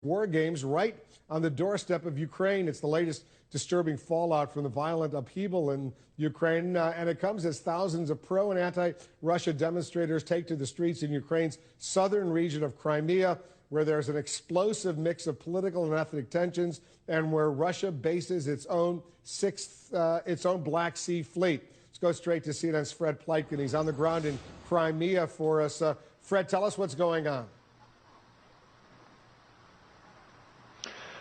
war games right on the doorstep of Ukraine. It's the latest disturbing fallout from the violent upheaval in Ukraine, and it comes as thousands of pro and anti-Russia demonstrators take to the streets in Ukraine's southern region of Crimea, where there's an explosive mix of political and ethnic tensions, and where Russia bases its own Black Sea fleet. Let's go straight to CNN's Fred Pleitgen. He's on the ground in Crimea for us. Fred, tell us what's going on.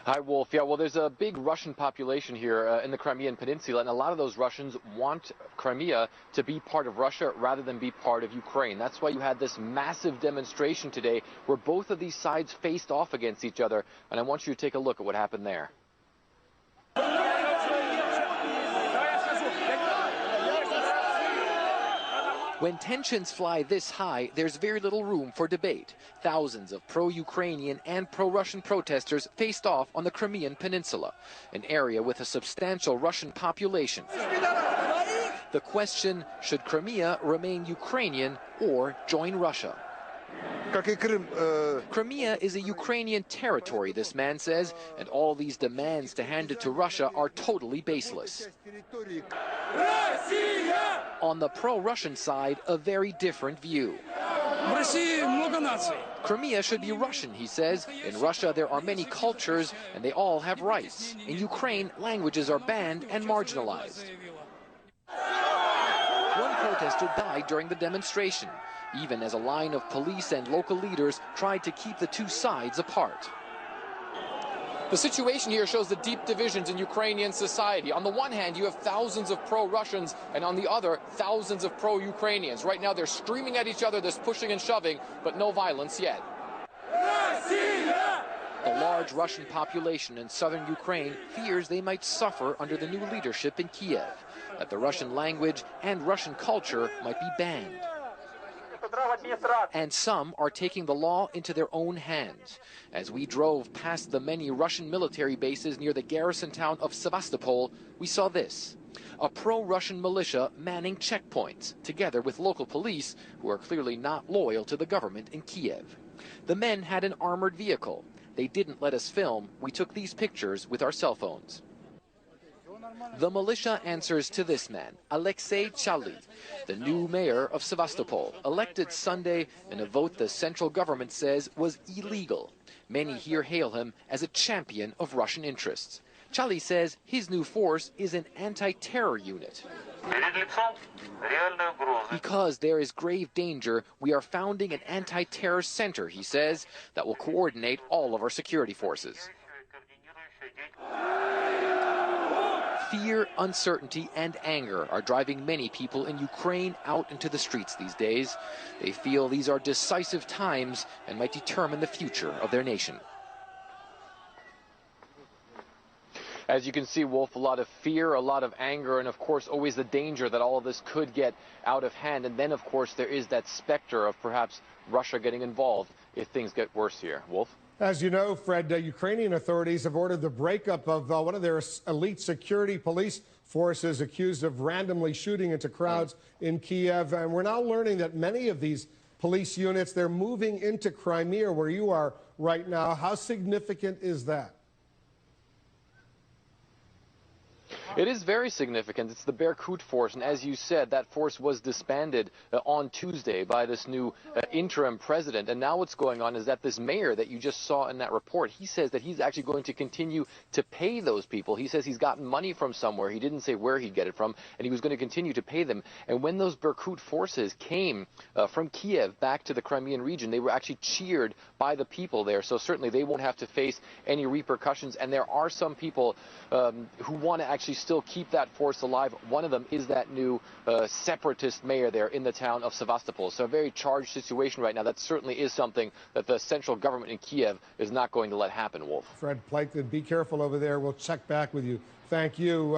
Hi, Wolf. Yeah, well, there's a big Russian population here in the Crimean Peninsula, and a lot of those Russians want Crimea to be part of Russia rather than be part of Ukraine. That's why you had this massive demonstration today where both of these sides faced off against each other, and I want you to take a look at what happened there. When tensions fly this high, there's very little room for debate. Thousands of pro-Ukrainian and pro-Russian protesters faced off on the Crimean Peninsula, an area with a substantial Russian population. The question, should Crimea remain Ukrainian or join Russia? Crimea is a Ukrainian territory, this man says, and all these demands to hand it to Russia are totally baseless. On the pro-Russian side, a very different view. Crimea should be Russian, he says. In Russia, there are many cultures, and they all have rights. In Ukraine, languages are banned and marginalized. One protester died during the demonstration, even as a line of police and local leaders tried to keep the two sides apart. The situation here shows the deep divisions in Ukrainian society. On the one hand, you have thousands of pro-Russians, and on the other, thousands of pro-Ukrainians. Right now, they're screaming at each other, there's pushing and shoving, but no violence yet. The large Russian population in southern Ukraine fears they might suffer under the new leadership in Kiev, that the Russian language and Russian culture might be banned. And some are taking the law into their own hands. As we drove past the many Russian military bases near the garrison town of Sevastopol, we saw this: a pro-Russian militia manning checkpoints, together with local police who are clearly not loyal to the government in Kiev. The men had an armored vehicle. They didn't let us film. We took these pictures with our cell phones. The militia answers to this man, Alexei Chali, the new mayor of Sevastopol, elected Sunday in a vote the central government says was illegal. Many here hail him as a champion of Russian interests. Chali says his new force is an anti-terror unit. Because there is grave danger, we are founding an anti-terror center, he says, that will coordinate all of our security forces. Fear, uncertainty, and anger are driving many people in Ukraine out into the streets these days. They feel these are decisive times and might determine the future of their nation. As you can see, Wolf, a lot of fear, a lot of anger, and of course always the danger that all of this could get out of hand. And then, of course, there is that specter of perhaps Russia getting involved if things get worse here. Wolf? As you know, Fred, Ukrainian authorities have ordered the breakup of one of their elite security police forces accused of randomly shooting into crowds in Kiev. And we're now learning that many of these police units, they're moving into Crimea, where you are right now. How significant is that? It is very significant. It's the Berkut force, and as you said, that force was disbanded on Tuesday by this new interim president. And now what's going on is that this mayor that you just saw in that report, he says that he's actually going to continue to pay those people. He says he's gotten money from somewhere. He didn't say where he'd get it from, and he was going to continue to pay them. And when those Berkut forces came from Kiev back to the Crimean region, they were actually cheered by the people there. So certainly they won't have to face any repercussions. And there are some people who want to actually still keep that force alive. One of them is that new separatist mayor there in the town of Sevastopol. So a very charged situation right now. That certainly is something that the central government in Kiev is not going to let happen, Wolf. Fred Pleitgen, be careful over there. We'll check back with you. Thank you.